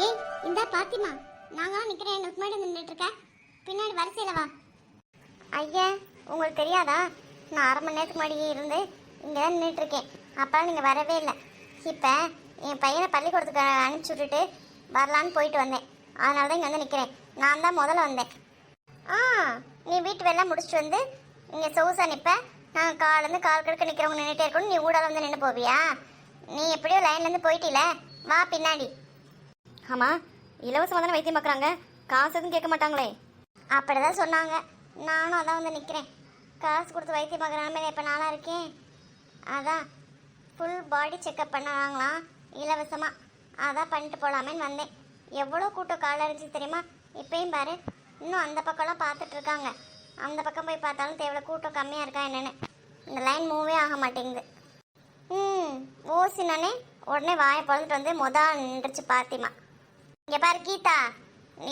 ஏய் இந்த பாத்திமா, நாங்களாம் நிக்கிறேன், எங்களுக்கு முன்னாடி நின்றுட்டு இருக்க, பின்னாடி வரிசையில வா. ஐயா உங்களுக்கு தெரியாதா, நான் அரை மணி நேரத்துக்கு முன்னாடி இருந்து இங்கே தான் நின்றுட்டு இருக்கேன். அப்போ நீங்கள் வரவே இல்லை. இப்போ என் பையனை பள்ளிக்கூடத்துக்கு அனுப்பிச்சி விட்டுட்டு வரலான்னு போயிட்டு வந்தேன். அதனால தான் இங்கே வந்து நிற்கிறேன். நான் தான் முதல்ல வந்தேன். நீ வீட்டு வேலை முடிச்சுட்டு வந்து இங்கே சொகுசா நிற்ப. நான் காலேருந்து கால் கடுக்க நிற்கிறவங்க நின்றுட்டே இருக்கணும், நீ ஊடால வந்து நின்று போவியா? நீ எப்படியோ லைன்லேருந்து போயிட்டில, வா பின்னாடி. ஆமாம், இலவசமாக தானே வைத்தியம் பார்க்குறாங்க, காசு எதுவும் கேட்க மாட்டாங்களே? அப்படி தான் சொன்னாங்க. நானும் அதான் வந்து நிற்கிறேன். காசு கொடுத்து வைத்தியம் பார்க்குற நிலைமையில இப்போ நாளாக இருக்கேன். அதான் ஃபுல் பாடி செக்கப் பண்ணாங்களாம் இலவசமாக. அதான் பண்ணிட்டு போகலாமேன்னு வந்தேன். எவ்வளோ கூட்டம் கால் அரைஞ்சி தெரியுமா? இப்பயும் பாரு, இன்னும் அந்த பக்கம்லாம் பார்த்துட்ருக்காங்க. அந்த பக்கம் போய் பார்த்தாலும் தேவையில்ல, கூட்டம் கம்மியாக இருக்கா என்னென்னு. இந்த லைன் மூவே ஆக மாட்டேங்குது. ஓசினானே உடனே வாயை பிறந்துட்டு வந்து நின்றுச்சு பாத்திமா. இங்கே பாரு கீதா,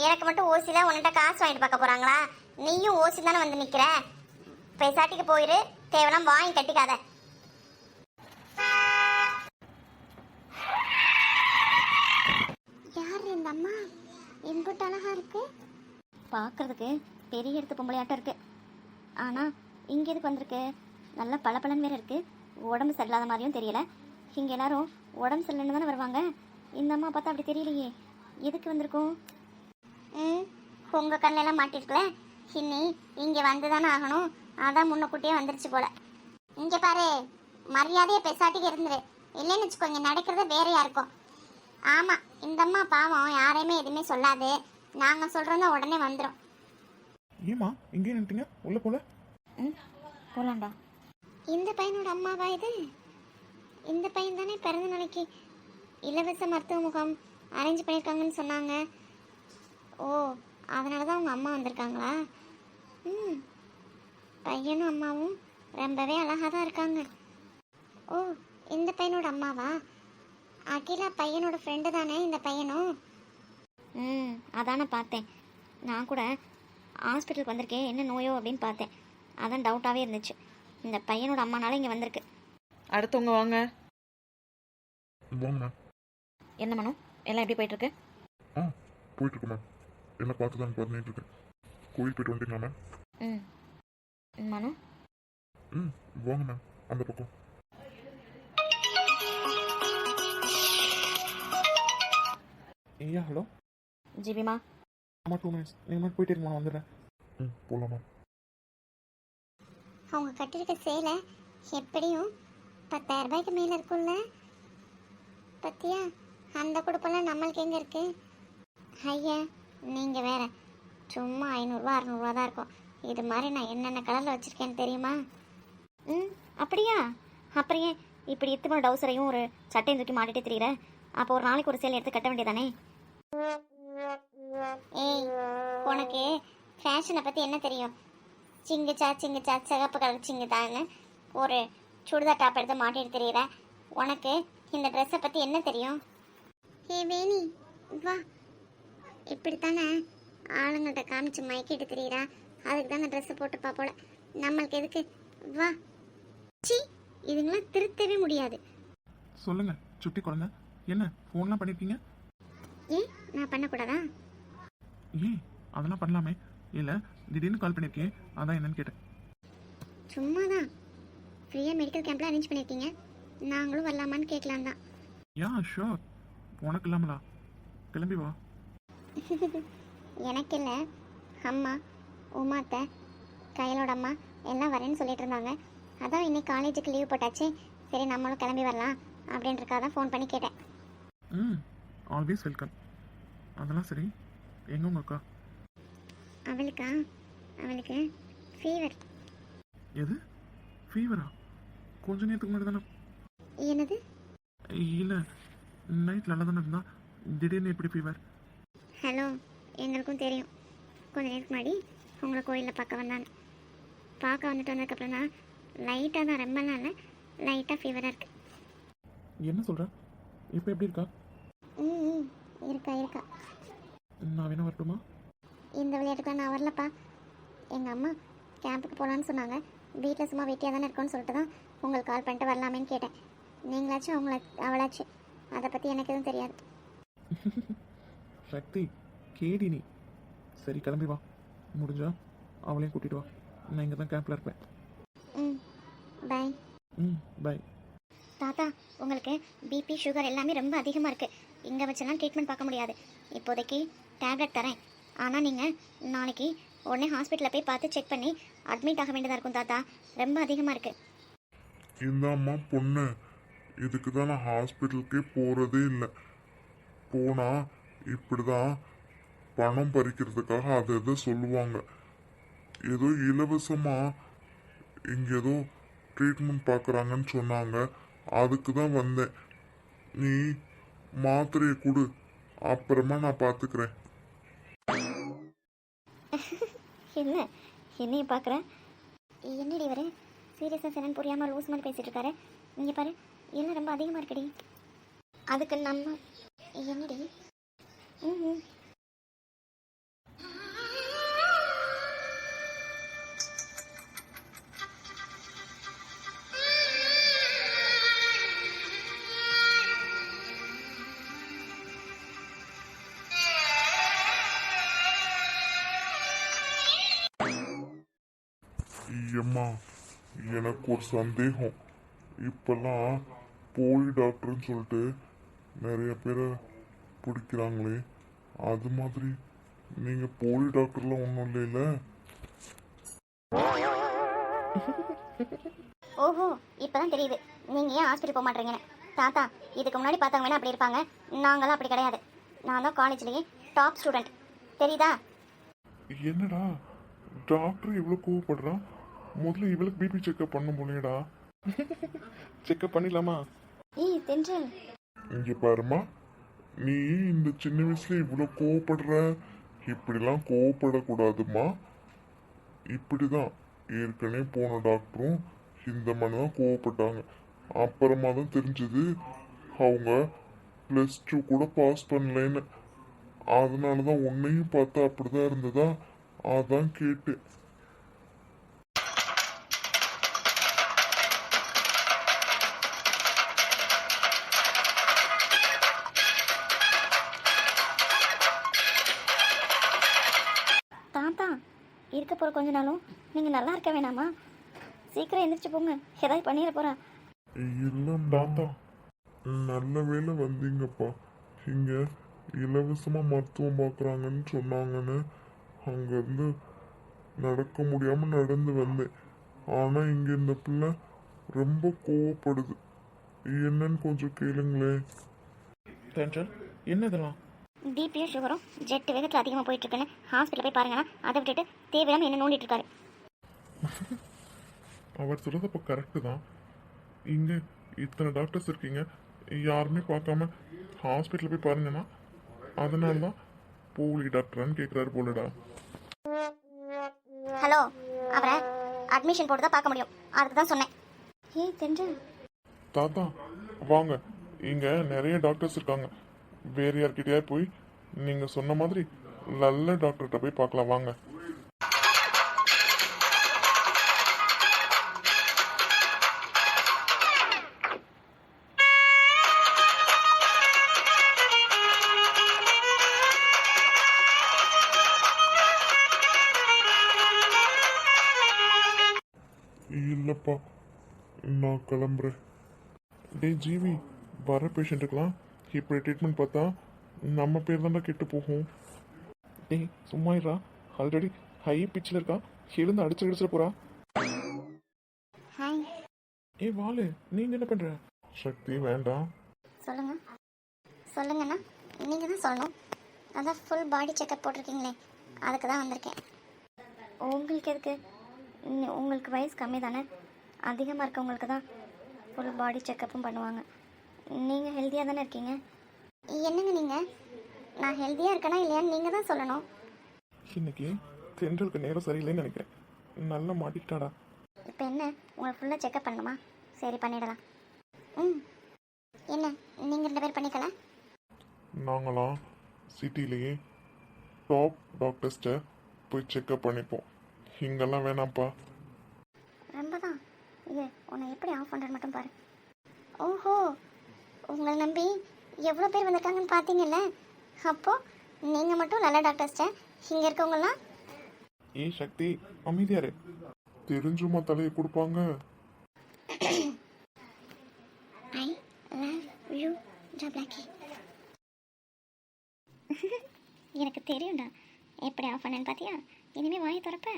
எனக்கு மட்டும் ஓசியில் உன்னிட்ட காசு வாங்கிட்டு பார்க்க போகிறாங்களா? நீயும் ஓசி தானே வந்து நிற்கிற. பேசாட்டிக்கு போயிரு, தேவையெல்லாம் வாங்கி கட்டிக்காத. யார் இந்த அம்மா? இன்புட்டு அழகா இருக்கு. பார்க்குறதுக்கு பெரிய எடுத்து பொம்பளையாட்டம் இருக்குது. ஆனால் இங்கே எதுக்கு வந்திருக்கு? நல்லா பளபளன்னு வேறு இருக்குது. உடம்பு சரியில்லாத மாதிரியும் தெரியலை. இங்கே எல்லாரும் உடம்பு சரியில்லைன்னு தானே வருவாங்க. இந்த அம்மா பார்த்தா அப்படி தெரியலையே, எதுக்கு வந்திருக்கோம்? உங்கள் கண்ணெல்லாம் மாட்டிருக்கல, இன்னி இங்கே வந்து தானே ஆகணும். அதான் முன்னக்கூட்டியே வந்துருச்சு போல. இங்கே பாரு, மரியாதையை பெசாட்டிக்கு இருந்துரு, இல்லைன்னு வச்சுக்கோங்க நடக்கிறத வேறையா இருக்கும். ஆமாம், இந்த அம்மா பாவம் யாரையுமே எதுவுமே சொல்லாது. நாங்கள் சொல்கிறோன்னா உடனே வந்துடும். ஏமா இங்கே நின்றுட்டீங்க, உள்ள போல? போலாண்டா. இந்த பையனோட அம்மாவா இது? இந்த பையன் தானே பிறந்த நாளைக்கு இலவச மருத்துவ முகாம் அரேஞ்ச் பண்ணியிருக்காங்கன்னு சொன்னாங்க. ஓ, அதனால தான் அவங்க அம்மா வந்திருக்காங்களா? பையனும் அம்மாவும் ரொம்பவே அழகாக தான் இருக்காங்க. ஓ, இந்த பையனோட அம்மாவா? அகிலா பையனோட ஃப்ரெண்டு தானே இந்த பையனும்? அதானே பார்த்தேன். நான் கூட ஹாஸ்பிட்டலுக்கு வந்திருக்கேன், என்ன நோயோ அப்படின்னு பார்த்தேன். அதான் டவுட்டாகவே இருந்துச்சு. இந்த பையனோட அம்மானால இங்கே வந்திருக்கு. அடுத்தவங்க வாங்க. வாங்கண்ணா. என்ன மனு, எல்லாம் எப்படி போயிட்டுருக்கு? போயிட்டுருக்கு மேம். எல்லாம் பார்த்து தான் பண்ணிட்டு இருக்கேன். கோயில் போயிட்டு வந்துட்டீங்களா மேம்? மனு வாங்க மேம், அந்த பக்கம். ஐயா ஹலோ. ஜிபிமா. ஆமாம், 2 மினிட்ஸ். நீங்கள் மட்டும் போயிட்டு இருக்கமா, வந்துடுறேன். போகலாமா? அவங்க கட்டிருக்க சேலை எப்படியும் 10,000 ரூபாய்க்கு மேலே இருக்கும்ல. பத்தியா, அந்த குடுப்பெல்லாம் நம்மளுக்கு எங்கே இருக்கு? ஐயா நீங்கள் வேற, சும்மா 500 600 தான் இருக்கும். இது மாதிரி நான் என்னென்ன கலரில் வச்சுருக்கேன்னு தெரியுமா? அப்படியா? அப்புறம் ஏன் இப்படி எத்தனை டவுசரையும் ஒரு சட்டையும் தூக்கி மாட்டிகிட்டே தெரியுற? அப்போ ஒரு நாளைக்கு ஒரு சேலை எடுத்து கட்ட வேண்டியதானே? ஏய், உனக்கு ஃபேஷனை பற்றி என்ன தெரியும்? சிங்குச்சா சிகப்பு கலர் சிங்குதான்னு ஒரு சுடிதார் டாப் எடுத்து மாட்டிட்டு தெரியுற. உனக்கு இந்த ட்ரெஸ்ஸை பற்றி என்ன தெரியும்? ஏ வேணி வா, இப்படித்தானே ஆளுங்கள்ட்ட காமிச்சு மயக்கிட்டு தெரியுறா? அதுக்கு தான் அந்த ட்ரெஸ்ஸை போட்டுப்பா போல. நம்மளுக்கு எதுக்கு? வா. சி, இதுங்களாம் திருத்தவே முடியாது. சொல்லுங்க சுட்டி குழந்தை, என்ன ஃபோன்லாம் பண்ணிருக்கீங்க? ஏன் நான் பண்ணக்கூடாதா? ஏன் அதெல்லாம் பண்ணலாமே. இல்லை திடீர்னு கால் பண்ணியிருக்கேன், அதான் என்னன்னு கேட்டேன். சும்மா தான். ஃப்ரீயாக மெடிக்கல் கேம்ப்லாம் அரேஞ்ச் பண்ணியிருக்கீங்க, நாங்களும் வரலாமான்னு கேட்கலாம் தான். யா ஷோர். உனக்கு இல்லாமலா? கிளம்பி வா. எனக்கு இல்லை, அம்மா உமாத்த கையலோட அம்மா எல்லாம் வரேன்னு சொல்லிட்டு இருந்தாங்க. அதான் இன்னைக்கு காலேஜுக்கு லீவ் போட்டாச்சு, சரி நம்மளும் கிளம்பி வரலாம் அப்படின்றக்காக தான் ஃபோன் பண்ணி கேட்டேன். Always welcome. அதெல்லாம் சரி, எங்க உங்க அக்கா? அவளுக்கு ஃபீவர். எது ஃபீவரா? கொஞ்ச நேரத்துக்கு முன்னாடி தானே. என்னது? இல்லை, நைட் நல்லா தானே இருந்தா, திடீர்னு எப்படி ஃபீவர்? ஹலோ, எங்களுக்கும் தெரியும். கொஞ்ச நேரத்துக்கு முன்னாடி உங்களை கோயிலில் பார்க்க வந்தானு. பார்க்க வந்ததுக்கப்புறம் தான் லைட்டாக தான், ரொம்ப நாள் லைட்டாக ஃபீவராக இருக்குது. என்ன சொல்கிற? இப்போ எப்படி இருக்கா? இருக்கா. நான் வேணா வரட்டுமா? இந்த விளையாட்டுக்கு நான் வரலப்பா. எங்கள் அம்மா கேம்புக்கு போகலான்னு சொன்னாங்க. வீட்டில் சும்மா வெட்டியாக தானே இருக்குன்னு சொல்லிட்டு தான் உங்களுக்கு கால் பண்ணிட்டு வரலாமேன்னு கேட்டேன். நீங்களாச்சும் அவளாச்சு, அதை பற்றி எனக்கு எதுவும் தெரியாது. சக்தி கேடி நீ. சரி கிளம்பி வா, முடிஞ்சா அவளையும் கூட்டிட்டு வா. நான் இங்கே தான் கேம்பில் இருப்பேன். ம் பாய். பாய். தாத்தா, உங்களுக்கு பிபி சுகர் எல்லாமே ரொம்ப அதிகமாக இருக்குது. இங்கே வச்செல்லாம் ட்ரீட்மெண்ட் பார்க்க முடியாது. இப்போதைக்கு டேப்லெட் தரேன். ஆனால் நீங்கள் நாளைக்கு உடனே ஹாஸ்பிட்டலில் போய் பார்த்து செக் பண்ணி அட்மிட் ஆக வேண்டியதாக இருக்கும் தாத்தா. ரொம்ப அதிகமாக இருக்குது. இந்தாம்மா பொண்ணு, இதுக்கு தான் நான் ஹாஸ்பிட்டலுக்கே போகிறதே இல்லை. போனால் இப்படி தான் பணம் பறிக்கிறதுக்காக அதை எதை சொல்லுவாங்க. ஏதோ இலவசமாக இங்கே ஏதோ ட்ரீட்மெண்ட் பார்க்குறாங்கன்னு சொன்னாங்க. அதுக்கு தான் வந்தேன். நீ மாத்திரையை கொடு, அப்புறமா நான் பார்த்துக்கிறேன். என்ன என்னைய பார்க்குறேன்? என்னடி இவர் சீரியஸாக என்னன்னு புரியாமல் லூஸ் மாதிரி பேசிகிட்டு இருக்காரு. இங்கே பாரு, எல்லாம் ரொம்ப அதிகமாக இருக்குடி. அதுக்கு நம்ம என்னடி? ம் ஐயம்மா, எனக்கு ஒரு சந்தேகம். இப்பெல்லாம் போலி டாக்டர்னு சொல்லிட்டு நிறைய பேரை பிடிக்கிறாங்களே, அது மாதிரி நீங்கள் போலி டாக்டர்லாம் ஒன்றும் இல்லைல்ல? ஓஹோ, இப்போதான் தெரியுது நீங்கள் ஏன் ஹாஸ்பிட்டல் போக மாட்டேறீங்கன்னு. தாத்தா, இதுக்கு முன்னாடி பார்த்தவங்க வேணா அப்படி இருப்பாங்க, நாங்களாம் அப்படி கிடையாது. நான் தான் காலேஜ்லேயே டாப் ஸ்டூடெண்ட், தெரியுதா? என்னடா டாக்டர் இவ்வளோ கோவப்படுறான்? முதல்ல இவளுக்கு பிபி செக்அப் பண்ண முடியடா. செக்அப் பண்ணிடலாமா? ஏய் தென்றல், இங்கே பாருமா, நீ இந்த சின்ன வயசுல இவ்வளோ கோவப்படுற. இப்படிலாம் கோவப்படக்கூடாதுமா. இப்படிதான் ஏற்கனவே போன டாக்டரும் இந்த மாதிரி தான் கோவப்பட்டாங்க. அப்புறமா தான் தெரிஞ்சது அவங்க +2 கூட பாஸ் பண்ணலைன்னு. அதனால தான் உன்னையும் பார்த்தா அப்படிதான் இருந்ததா, அதான் கேட்டேன். தாத்தா இருக்க போகிற கொஞ்ச நாளும் நீங்கள் நல்லா இருக்க வேணாமா? சீக்கிரம் எந்திரிச்சு போங்க, ஏதாவது பண்ணிட போகிறா. இல்லை தாத்தா, நல்ல வேளை வந்தீங்கப்பா. இங்க இலவசமா மருத்துவம் பார்க்குறாங்கன்னு சொன்னாங்கன்னு அங்கேருந்து நடக்க முடியாம நடந்து வந்தேன். ஆனா இங்க இந்த பிள்ளை ரொம்ப கோவப்படுது. என்னன்னு கொஞ்சம் கேளுங்களேன். தென்றல், என்ன இதெல்லாம்? பிபியும் சுகரும் ஜெட் வேகத்தில் அதிகமாக போயிட்டுருக்குன்னு ஹாஸ்பிட்டல் போய் பாருங்கன்னா, அதை விட்டுட்டு தேவையில்லாமல் என்ன நோண்டிட்டு இருக்காரு. அவர் சொல்றது அப்போ கரெக்டு தான். இங்க இத்தனை டாக்டர்ஸ் இருக்கீங்க, யாருமே பார்க்காம ஹாஸ்பிட்டல் போய் பாருங்கன்னா, அதனால தான் போலி டாக்டரான்னு கேட்குறாரு போலடா. ஹலோ, அவரை அட்மிஷன் போட்டு தான் பார்க்க முடியும், அதுக்கு தான் சொன்னேன். ஏய் தென்றல், தாத்தா வாங்க, இங்க நிறைய டாக்டர்ஸ் இருக்காங்க. வேற யார்கிட்டயா போய் நீங்க சொன்ன மாதிரி நல்ல டாக்டர்கிட்ட போய் பார்க்கலாம் வாங்க. இல்லப்பா, நான் கிளம்புறேன். டேய் ஜீவி, வர பேஷண்ட்டுக்கெல்லாம் இப்படி ட்ரீட்மெண்ட் பார்த்தா நம்ம பேர் தானே கெட்டு போகும். டேய் சும்மா இருடா, ஆல்ரெடி ஹை பிச்சில் இருக்கா, எழுந்து அடிச்சிட போறா. ஹாய். ஏய் வாலு, நீங்க என்ன பண்ற? சக்தி வேண்டாம். சொல்லுங்க. சொல்லுங்கண்ணா, நீங்கள் தான் சொல்லணும். அதான் ஃபுல் பாடி செக்கப் போட்டிருக்கீங்களே, அதுக்கு தான் வந்திருக்கேன். உங்களுக்கு எதுக்கு? உங்களுக்கு வயசு கம்மி தானே, அதிகமாக இருக்கவங்களுக்கு தான் ஃபுல் பாடி செக்கப்பும் பண்ணுவாங்க. நீங்கள் ஹெல்த்தியாக தானே இருக்கீங்க. என்னங்க நீங்கள், நான் ஹெல்த்தியாக இருக்கேனா இல்லையான்னு நீங்கள் தான் சொல்லணும். இன்னைக்கு தென்றலுக்கு நேரம் சரியில்லைன்னு நினைக்கிறேன். நல்லா மாட்டிக்கிட்டாடா. இப்போ என்ன, உங்களை ஃபுல்லாக செக்கப் பண்ணணுமா? சரி பண்ணிடலாம். ம், என்ன நீங்கள் 2 பேர் பண்ணிக்கலாம்? நாங்களாம் சிட்டிலேயே டாப் டாக்டர்ஸ்ட்டை போய் செக்அப் பண்ணிப்போம். இங்கெல்லாம் வேணாம்ப்பா. ரொம்ப தான். இது உன்னை எப்படி ஆஃப் பண்ணுறது மட்டும் பாரு. ஓஹோ, உங்களை நம்பி எவ்வளோ பேர் வந்திருக்காங்கன்னு பார்த்தீங்கல்ல. அப்போது நீங்கள் மட்டும் நல்ல டாக்டர்ஸ்ட்ட இங்கே இருக்கவங்களாம் ஏய் சக்தி அமைதியாரு. தெரிஞ்சுமா தலையை கொடுப்பாங்க. ஐ லவ் யூ ஜப்ளாக்கி. எனக்கு தெரியும்டா எப்படி ஆஃப் பண்ணேன்னு பார்த்தியா. இனிமேல் வாயை திறப்ப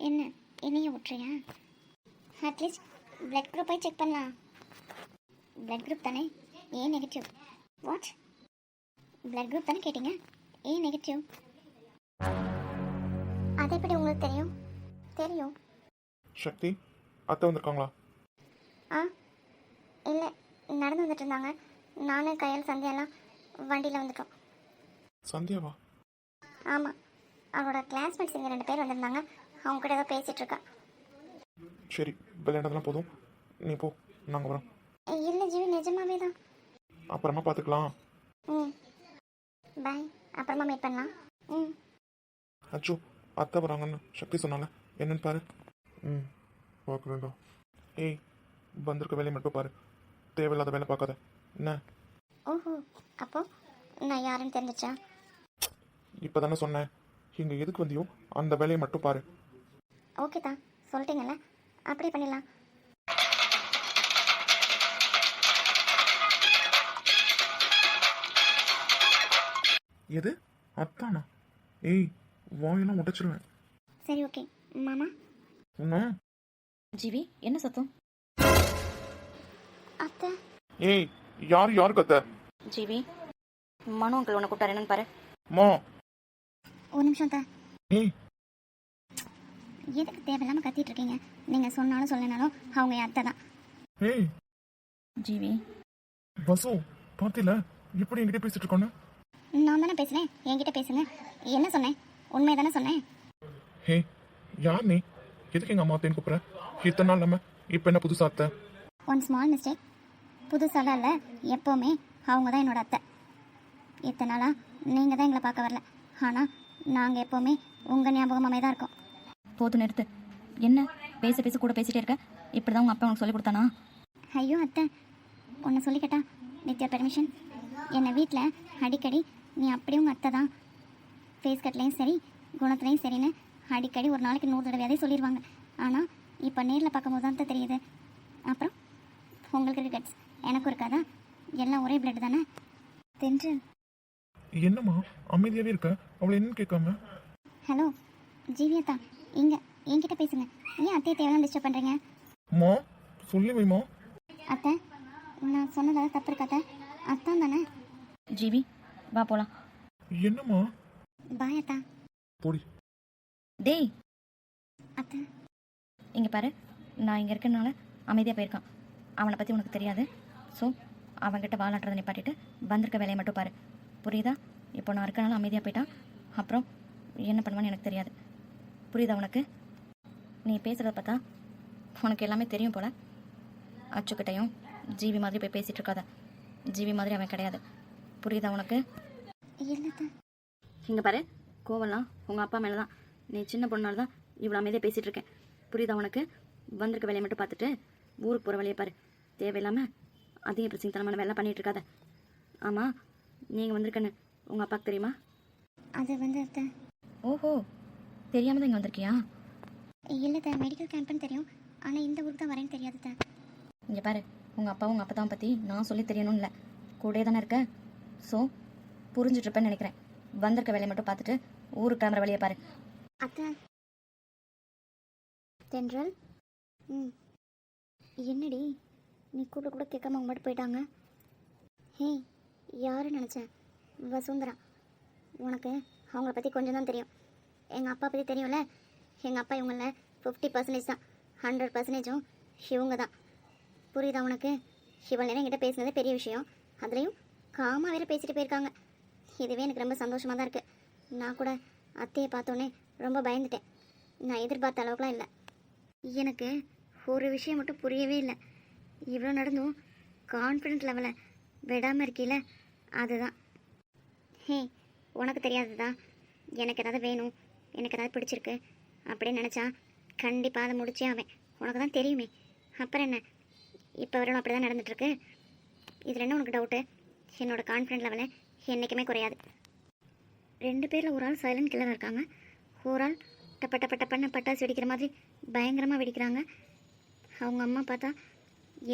என்ன என்னையும் விட்டுறியா? அட்லீஸ்ட் பிளட் குரூப் போய் செக் பண்ணலாம். பிளட் குரூப் தானே? ஏ நெகட்டிவ். வாட்? பிளட் குரூப் தானே கேட்டிங்க? ஏ நெகட்டிவ். அது எப்படி உங்களுக்கு தெரியும்? தெரியும். சக்தி அத்தை வந்திருக்காங்களா? ஆ இல்லை, நடந்து வந்துட்டு இருந்தாங்க. நானும் கையால் சந்தியாலாம் வண்டியில் வந்துட்டோம். சந்தியாவா? ஆமாம், அவளோட கிளாஸ்மேட்ஸ் இங்கே 2 பேர் வந்திருந்தாங்க. அவங்க கூட ஏதோ பேசிகிட்டு இருக்கா. சரி விளையாண்டதெல்லாம் போதும், நீ போ, நாங்கள் வரோம். இல்லை ஜீவி, நிஜமாவே தான். அப்புறமா பார்த்துக்கலாம். ம் பாய், அப்புறமா மீட் பண்ணலாம். ம் அச்சோ அத்தை வராங்கன்னு சக்தி சொன்னாங்க, என்னன்னு பாரு. ம் பார்க்குறேன்டா. ஏய் வந்திருக்க வேலையை மட்டும் பாரு, தேவையில்லாத வேலை பார்க்காத என்ன. ஓஹோ, அப்போ நான் யாருன்னு தெரிஞ்சிச்சா? இப்போ தானே சொன்னேன், இங்கே எதுக்கு வந்தியோ அந்த வேலையை மட்டும் பாரு. ஓகே தான், சொல்லிட்டீங்கல்ல, அப்படியே பண்ணிடலாம். எது அத்தானா? ஏய் வாயெல்லாம் உடைச்சிருவேன். சரி ஓகே மாமா. உன்ன ஜீவி என்ன சத்தம்? அத்தை. ஏய் யாருக்கு அத்தை? ஜீவி மனு அங்கிள் உன்னை கூப்பிட்டாரு, என்னன்னு பாரு. மா ஒரு நிமிஷம் தான். ஏய் எதுக்கு தேவையில்லாமல் கத்திட்டு இருக்கீங்க? நீங்கள் சொன்னாலும் சொல்லனாலும் அவங்க என் அத்தை தான். ஏய் ஜீவி வசு பார்த்தில எப்படி என்கிட்ட பேசிட்டு இருக்கோன்னு? நான் தானே பேசுகிறேன், என்கிட்ட பேசுங்க. என்ன சொன்னேன்? உண்மையை தானே சொன்னேன். ஹே யார் நீ? எதுக்கு எங்கள் அம்மா அத்தைன்னு கூப்பிட்ற? இத்தனை நாள் இல்லாமல் இப்போ என்ன புதுசா அத்தை? One small mistake. புதுசாலாம் இல்லை, எப்போவுமே அவங்க தான் என்னோட அத்தை. இத்தனை நாளாக நீங்கள் தான் எங்களை பார்க்க வரல, ஆனால் நாங்கள் எப்போவுமே உங்கள் ஞாபகமாகவே தான் இருக்கோம். போது நிறுத்து. என்ன பேச பேச கூட பேசிட்டே இருக்க? இப்படி தான் உங்கள் அப்பா உனக்கு சொல்லி கொடுத்தானா? ஐயோ அத்தை, உன்னை சொல்லிக்கட்டா? With your permission. என்னை வீட்டில் அடிக்கடி நீ அப்படியே உங்கள் அத்தை தான், ஃபேஸ் கட்லேயும் சரி குணத்துலேயும் சரின்னு அடிக்கடி ஒரு நாளைக்கு 100 தடவையாதே சொல்லிடுவாங்க. ஆனால் இப்போ நேரில் பார்க்கும்போது தான் தான் தெரியுது. அப்புறம் உங்களுக்கு இருக்க கட்ஸ் எனக்கும் இருக்காதா? எல்லாம் ஒரே பிளட் தானே. தெரிஞ்சு என்னம்மா அமைதியாகவே இருக்க? அவளை என்னன்னு கேட்காம? ஹலோ ஜீவியத்தா, இங்கே என்கிட்ட பேசுங்க. ஏன் அத்தையை தேவையான டிஸ்டர்ப் பண்ணுறீங்க? மா சொல்லி வைமா. அத்தை, நான் சொன்னதால தப்பு இருக்காத்த? அத்தான் தானே. ஜீவி வா போலாம். என்னம்மா? பாய் அத்தா. போடி. டேய் அத்தை. இங்கே பாரு, நான் இங்கே இருக்கனால அமைதியாக போயிருக்கான். அவனை பற்றி உனக்கு தெரியாது. ஸோ அவன்கிட்ட வாலாட்டுறதை நிப்பாட்டிட்டு வந்திருக்க வேலையை மட்டும் பாரு, புரியுதா? இப்போ நான் இருக்கனால அமைதியாக போயிட்டான், அப்புறம் என்ன பண்ணுவான்னு எனக்கு தெரியாது. புரியுதா உனக்கு? நீ பேசுகிறத பார்த்தா உனக்கு எல்லாமே தெரியும் போல. அச்சுக்கிட்டையும் ஜீவி மாதிரி போய் பேசிகிட்டு இருக்காத. ஜீவி மாதிரி அவன் கிடையாது, புரியுதா உனக்கு? இல்லைத்த. இங்கே பாரு, கோவம்லாம் உங்கள் அப்பா மேலே தான். நீ சின்ன பொண்ணால் தான் இவ்வளோ அமைதியாக பேசிகிட்டு இருக்கேன், புரியுதா உனக்கு? வந்திருக்க வேலையை மட்டும் பார்த்துட்டு ஊருக்கு போகிற வழியை பாரு. தேவையில்லாமல் அதிக பிரச்சனைத்தனமான வேலை பண்ணிகிட்டு இருக்காத. ஆமாம், நீங்கள் வந்திருக்கேன்னு உங்கள் அப்பாவுக்கு தெரியுமா? அது வந்து அத்தை. ஓஹோ, தெரியாமல் தான் இங்கே வந்திருக்கியா? இல்லைத்த, மெடிக்கல் கேம்ப்னு தெரியும், ஆனால் இந்த ஊருக்கு தான் வரேன்னு தெரியாது தான். இங்கே பாரு, உங்கள் அப்பாவும் உங்கள் அப்பா தான் பற்றி நான் சொல்லி தெரியணும்னு இல்லை, கூடயே தானே இருக்க. ஸோ புரிஞ்சுட்ருப்பேன்னு நினைக்கிறேன். வந்திருக்க வேலையை மட்டும் பார்த்துட்டு ஊருக்கு கிளம்புற வழியை பாரு. அத்தை. தென்றல். ம் என்னடி நீ கூட கூட கேட்காம அவங்க மட்டும் போயிட்டாங்க? ஹே, யாரு நினச்சேன்? வசுந்தரா. உனக்கு அவங்கள பற்றி கொஞ்சம் தான் தெரியும். எங்கள் அப்பா பற்றி தெரியும்ல. எங்கள் அப்பா இவங்கள 50% தான், 100%ம் இவங்க தான். புரியுதா உனக்கு? இவள் நேரம் என்கிட்ட பேசினதே பெரிய விஷயம், அதுலேயும் காமாக வேறு பேசிட்டு போயிருக்காங்க. இதுவே எனக்கு ரொம்ப சந்தோஷமாக தான் இருக்குது. நான் கூட அத்தையை பார்த்தோன்னே ரொம்ப பயந்துட்டேன். நான் எதிர்பார்த்த அளவுக்குலாம் இல்லை. எனக்கு ஒரு விஷயம் மட்டும் புரியவே இல்லை. இவ்வளோ நடந்தும் கான்ஃபிடென்ட் லெவலை விடாமல் இருக்கீல, அதுதான். ஹே, உனக்கு தெரியாதுதா? எனக்கு ஏதாவது வேணும், எனக்கு ஏதாவது பிடிச்சிருக்கு அப்படின்னு நினச்சா கண்டிப்பாக அதை முடிச்சே ஆவேன். உனக்கு தான் தெரியுமே. அப்புறம் என்ன, இப்போ வரணும் அப்படி தான் நடந்துகிட்ருக்கு. இதில் என்ன உனக்கு டவுட்டு? என்னோடய கான்ஃபிடென்ட் லெவலை என்றைக்குமே குறையாது. 2 பேரில் ஒரு ஆள் சைலண்ட் கில்லராக இருக்காங்க, ஒரு ஆள் டப்ப டப்ப டப்பன்னு பட்டாசு வெடிக்கிற மாதிரி பயங்கரமாக வெடிக்கிறாங்க. அவங்க அம்மா பார்த்தா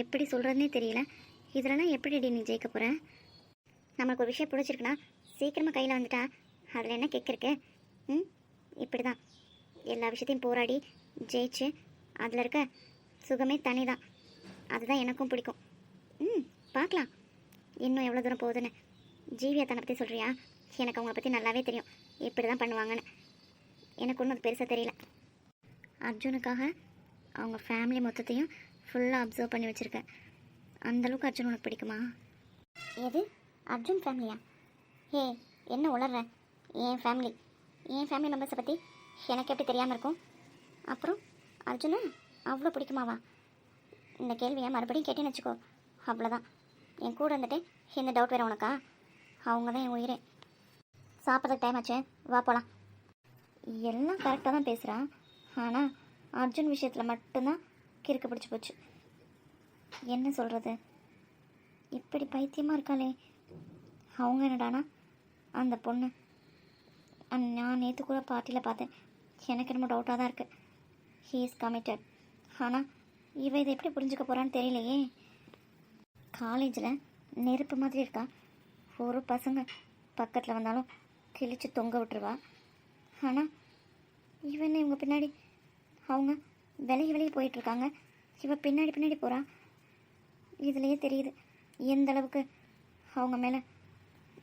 எப்படி சொல்கிறதுனே தெரியல. இதிலலாம் எப்படி நீ ஜெயிக்க போகிற? நம்மளுக்கு ஒரு விஷயம் பிடிச்சிருக்குன்னா சீக்கிரமாக கையில் வந்துட்டா அதில் என்ன கேட்குறக்கு? இப்படி தான் எல்லா விஷயத்தையும் போராடி ஜெயிச்சு அதில் இருக்க சுகமே தனி தான். அதுதான் எனக்கும் பிடிக்கும். பார்க்கலாம் இன்னும் எவ்வளோ தூரம் போகுதுன்னு. ஜீவியா தன்னை பற்றி சொல்கிறியா? எனக்கு அவங்கள பற்றி நல்லாவே தெரியும், இப்படி தான் பண்ணுவாங்கன்னு. எனக்கு ஒன்றும் அது பெருசாக தெரியல. அர்ஜுனுக்காக அவங்க ஃபேமிலி மொத்தத்தையும் ஃபுல்லாக அப்சர்வ் பண்ணி வச்சுருக்கேன். அந்தளவுக்கு அர்ஜுன் உனக்கு பிடிக்குமா? எது அர்ஜுன் ஃபேமிலியா? ஏ என்ன உளர்ற? என் ஃபேமிலி மெம்பர்ஸை பற்றி எனக்கு எப்படி தெரியாமல் இருக்கும்? அப்புறம் அர்ஜுனை அவ்வளோ பிடிக்குமாவா? இந்த கேள்வியை மறுபடியும் கேட்டேன்னு வச்சுக்கோ, அவ்வளோதான். என் கூட இருந்துட்டு இந்த டவுட் வேறு உனக்கா? அவங்க தான் என் உயிரே. சாப்பிட்றதுக்கு டைம் ஆச்சு, வா போகலாம். எல்லாம் கரெக்டாக தான் பேசுகிறான், ஆனால் அர்ஜுன் விஷயத்தில் மட்டும்தான் கிறுக்கு பிடிச்சி போச்சு. என்ன சொல்கிறது, இப்படி பைத்தியமாக இருக்காளே. அவங்க என்னடானா அந்த பொண்ணு நான் நேற்று கூட பார்ட்டியில் பார்த்தேன், எனக்கு என்னமோ டவுட்டாக தான் இருக்குது. He is committed. ஆனால் இவ இதை எப்படி புரிஞ்சுக்க போகிறான்னு தெரியலையே. காலேஜில் நெருப்பு மாதிரி இருக்கா. ஒரு பசங்க பக்கத்தில் வந்தாலும் கிழிச்சு தொங்க விட்டுருவா. ஆனால் இவன் இவங்க பின்னாடி அவங்க விலகி போயிட்டுருக்காங்க, இவ பின்னாடி போகிறா. இதுலேயே தெரியுது எந்த அளவுக்கு அவங்க மேலே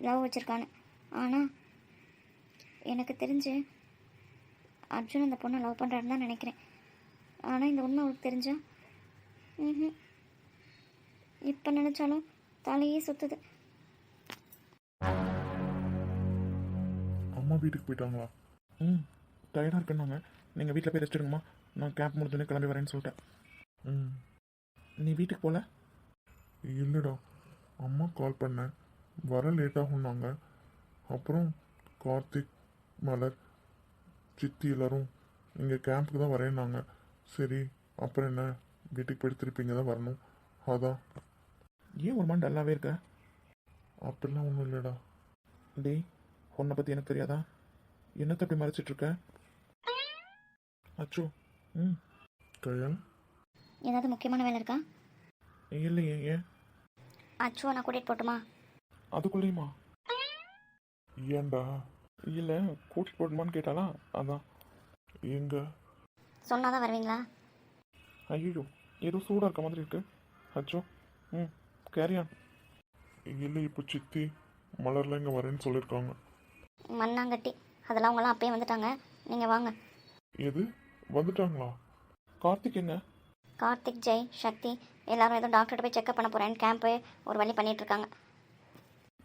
லவ் வச்சுருக்கான்னு. ஆனால் எனக்கு தெரிஞ்சு அர்ஜுன் அந்த பொண்ணை லவ் பண்ணுறாருன்னு தான் நினைக்கிறேன். ஆனால் இந்த உண்மை அவளுக்கு தெரிஞ்சா இப்போ நினச்சாலும் தலையே சுற்றுது. அம்மா வீட்டுக்கு போயிட்டாங்களா? டயர்டாக இருக்குன்னாங்க. நீங்கள் வீட்டில் போய் ரெஸ்ட் எடுங்கம்மா, நான் கேம்ப் முடிஞ்சோடனே கிளம்பி வரேன்னு சொல்லிட்டேன். நீ வீட்டுக்கு போகல? இல்லைடா, அம்மா கால் பண்ணேன், வர லேட் ஆகும்னாங்க. அப்புறம் கார்த்திக், மலர், சித்தி எல்லாரும் இங்கே கேம்புக்கு தான் வரேன்னாங்க. சரி அப்புறம் என்ன, வீட்டுக்கு போயிட்டு திருப்பி இங்கே தான் வரணும், அதான். ஏன் ஒரு மாதிரி டல்லாகவே இருக்க? அப்படிலாம் ஒன்றும் இல்லைடா. டேய், உன்னை பற்றி எனக்கு தெரியாதா? என்னத்தை அப்படி மறைச்சிட்ருக்க? அச்சோ. கயல், ஏதாவது முக்கியமான வேலை இருக்கா? இல்லையே, ஏன்? அச்சுவா நான் கூட்டிகிட்டு போட்டுமா? அதுக்குள்ளேயுமா? ஏன்டா? இல்லை, கூட்டிகிட்டு போட்டுமான்னு கேட்டாலா, அதான். எங்க? சொன்னால் தான் வருவீங்களா? ஐயோ, ஏதோ சூடாக இருக்க மாதிரி இருக்கு. அச்சோ. கேரியான். இல்லை, இப்போ சித்தி மலர்லாம் இங்கே வரேன்னு சொல்லியிருக்காங்க. மண்ணாங்கட்டி, அதெல்லாம் அவங்களாம் அப்பயே வந்துட்டாங்க, நீங்கள் வாங்க. எது வந்துட்டாங்களா? கார்த்திக் என்ன? கார்த்திக், ஜெய், சக்தி எல்லாரும் ஏதோ டாக்டர்கிட்ட போய் செக்அப் பண்ண போகிறேன்னு கேம்ப்பு ஒரு வழி பண்ணிகிட்ருக்காங்க.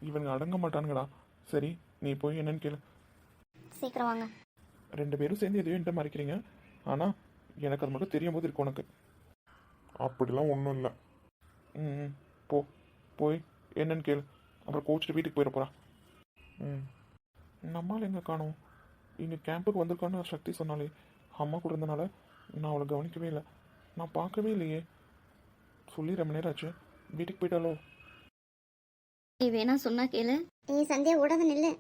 இவனுங்க அடங்க மாட்டானுங்கடா. சரி, நீ போய் என்னன்னு கேளு. சீக்கிரம் வாங்க. 2 பேரும் சேர்ந்து எதையும் என்கிட்ட மறைக்கிறீங்க, ஆனால் எனக்கு அது மட்டும் தெரியும் போது இருக்கு உனக்கு. அப்படிலாம் ஒன்றும் இல்லை. போய் என்னன்னு கேளு, அப்புறம் கோச்சிட்டு வீட்டுக்கு போயிட போகிறா. ம் நம்மளால் எங்கே காணோம்? இங்கே கேம்புக்கு வந்திருக்கான்னு சக்தி சொன்னாலே, அம்மா கூட இருந்தனால நான் அவளை கவனிக்கவே இல்லை. நான் பார்க்கவே இல்லையே. சொல்லி ரொம்ப நேரம் ஆச்சு, வீட்டுக்கு போயிட்டாலோ? நீ வேணா சொன்னா கேளு. நீ சந்தியா ஓடாத நில்லு.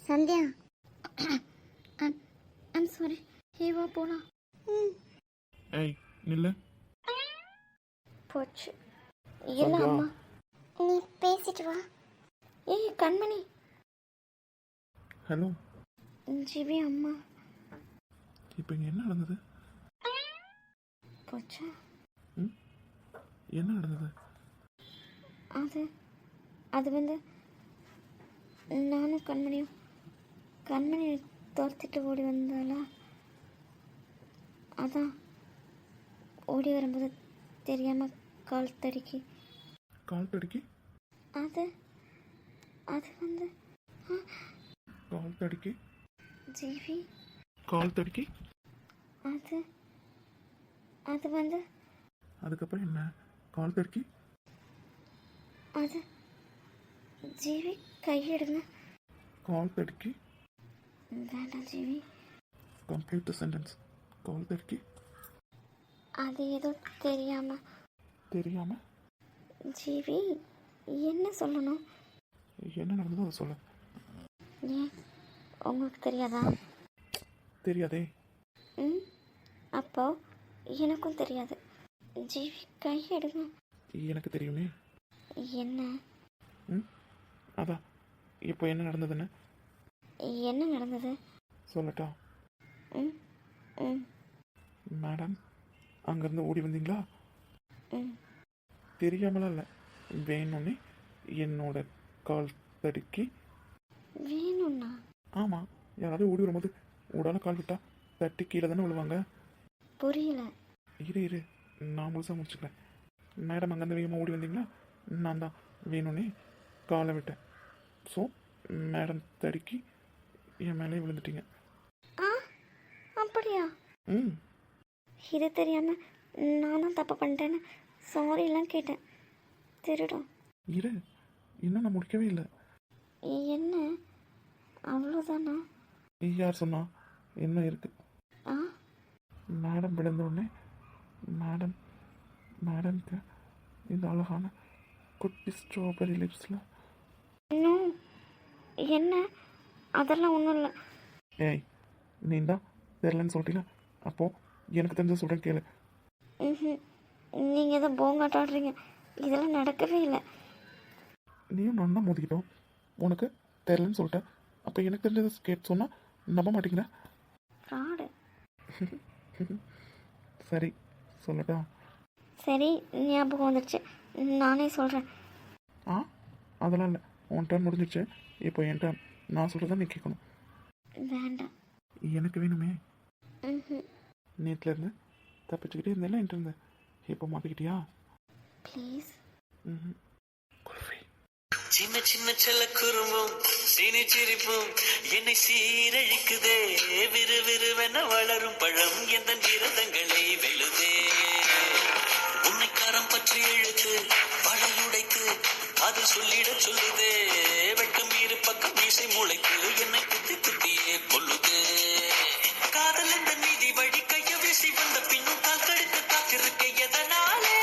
Sandhya, I'm sorry. ஏவா போலாம். ஏய் நில்லு. போச்சு. இல்லை சந்தியா. அம்மா. நீ பேசிட்டு வா. ஏய் கண்மணி. ஹலோ. ஜிவி அம்மா. இப்போ இங்கே என்ன நடந்தது? போச்சு. என்ன நடந்தது? அது வந்து நானும் கண்மணி துரத்திட்டு ஓடி வந்தாளா, அதான் ஓடி வரும்போது தெரியாமல் கால் தடுக்கி. கால் தடுக்கி அது அது வந்து கால் தடுக்கி ஜீவி கால் தடுக்கி அது அது வந்து அதுக்கப்புறம் என்ன கால் தடுக்கி அது ஜீவி கையெடுங்க. கால் தடுக்கி வேண்டாம் ஜீவி. Complete the sentence. கால் தடுக்கி அது ஏதோ தெரியாம ஜீவி என்ன சொல்லணும்? என்ன நடந்ததோ அதை சொல்ல. ஏன் உங்களுக்கு தெரியாதா? தெரியாதே. ம் அப்போ எனக்கும் தெரியாது. ஜீவி கையெடுங்க. எனக்கு தெரியுமே. என்ன? ம் அதான் இப்போ என்ன நடந்ததுன்னு என்ன நடந்தது சொல்லட்டா? ம் ம் மேடம் அங்கேருந்து ஓடி வந்தீங்களா? ம் தெரியாமலாம் இல்லை, வேணும்னே என்னோட கால் தடுக்கி. வேணும்ண்ணா? ஆமாம், யாராவது ஓடி வரும்போது உடால கால் விட்டா தட்டி கீழே தானே விழுவாங்க. புரியல. இரு நான் முழுசாக முடிச்சுக்கிறேன். மேடம் அங்கேருந்து வேகமாக ஓடி வந்தீங்களா? நான் தான் வேணும்னே காலை விட்டேன். ஸோ மேடம் தடுக்கி என் மேலே விழுந்துட்டீங்க. ஆ அப்படியா? ம் இது தெரியாம நான் தான் தப்பு பண்ணிட்டேன்னு சாரிலாம் கேட்டேன். திருடும். இரு, இன்னும் நான் முடிக்கவே இல்லை. என்ன அவ்வளோதானா? யார் சொன்னா? என்ன இருக்கு? ஆ மேடம் விழுந்தோடனே மேடம்க்கு இந்த அழகான குட்டி ஸ்ட்ராபெரி லிப்ஸில். இன்னும் என்ன? அதெல்லாம் ஒன்றும் இல்லை. ஏய், நீ தான் தெரிலன்னு சொல்லிட்டீங்க. அப்போது எனக்கு தெரிஞ்ச சொல்கிறேன் கேளு. ம் நீங்கள் எதோ போங்காட்டாடுறீங்க. இதெல்லாம் நடக்கவே இல்லை. நீயும் நான் தான் மோதிக்கிட்டோம். உனக்கு தெரிலன்னு சொல்லிட்டேன். அப்போ எனக்கு தெரிஞ்சதை கேட்டு சொன்னால் நம்ப மாட்டேங்கிற. ஃப்ராடு. சரி சொல்லட்டா? சரி ஞாபகம் வந்துடுச்சு, நானே சொல்கிறேன். ஆ அதெல்லாம் இல்லை, உன் டர்ன் முடிஞ்சிடுச்சு. இப்போ என் டர்ன். நான் சொல்கிறத நீ கேட்கணும். வேண்டாம். எனக்கு வேணுமே. ம் நேற்றுலேருந்து தப்பிச்சுக்கிட்டே இருந்தேன் என்கிட்ட இருந்து. இப்போ மாட்டிக்கிட்டியா? ப்ளீஸ். ம் குல்ஃபி. சின்ன சின்ன செல்ல குறும்பும் சீனி சிரிப்பும் என்னை சீரழிக்குதே. விறுவிறுவென வளரும் பழம் எந்த விரதங்களை வெல்லுதே. உன்னை கரம் பற்றி இழுத்து வளையுடைத்து அது சொல்லிட சொல்லுதே. வெட்கம் இரு பக்கம் மீசை முளைத்து என்னை குத்தி குத்தியே கொல்லுதே. காதல் என்ற நீதி வழி கைய வீசி வந்த பின்னும் கால் கடித்து காத்திருக்க எதனாலே?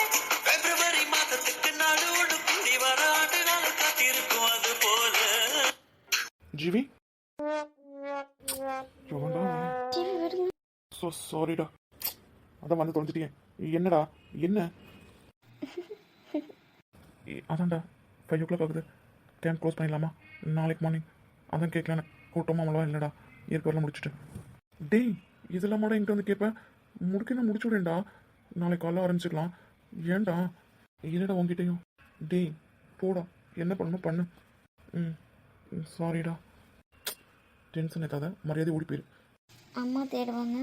பிப்ரவரி மாதத்துக்கு நாளோடு கூடி வர ஆண்டு நாள் காத்திருக்கும் அது போல. ஜிவி எவன்டா? டிவி விடுங்க. ஸோ சாரிடா, அதான் வந்து தொலைஞ்சிட்டேன். என்னடா என்ன? அதான்டா 5 o'clock ஆகுது. கேம்ப் க்ளோஸ் பண்ணிடலாமா? நாளைக்கு மார்னிங் அதான் கேட்கலான்னு. கூட்டமாக அவ்வளோவா இல்லைடா, ஏற்கனவே முடிச்சுட்டு. டேய் இதெல்லாம் மாட என்கிட்ட வந்து கேட்பேன். முடிக்கணும் முடிச்சு விடேன்டா. நாளைக்கு காலைல ஆரம்பிச்சுக்கலாம். ஏன்டா? இல்லைடா உங்ககிட்டையும். டேய் போடா, என்ன பண்ணணும் பண்ணு. ம் சாரிடா. டென்ஷன் ஏற்றாத, மரியாதை ஓடி போயிரு. அம்மா தேடுவாங்க,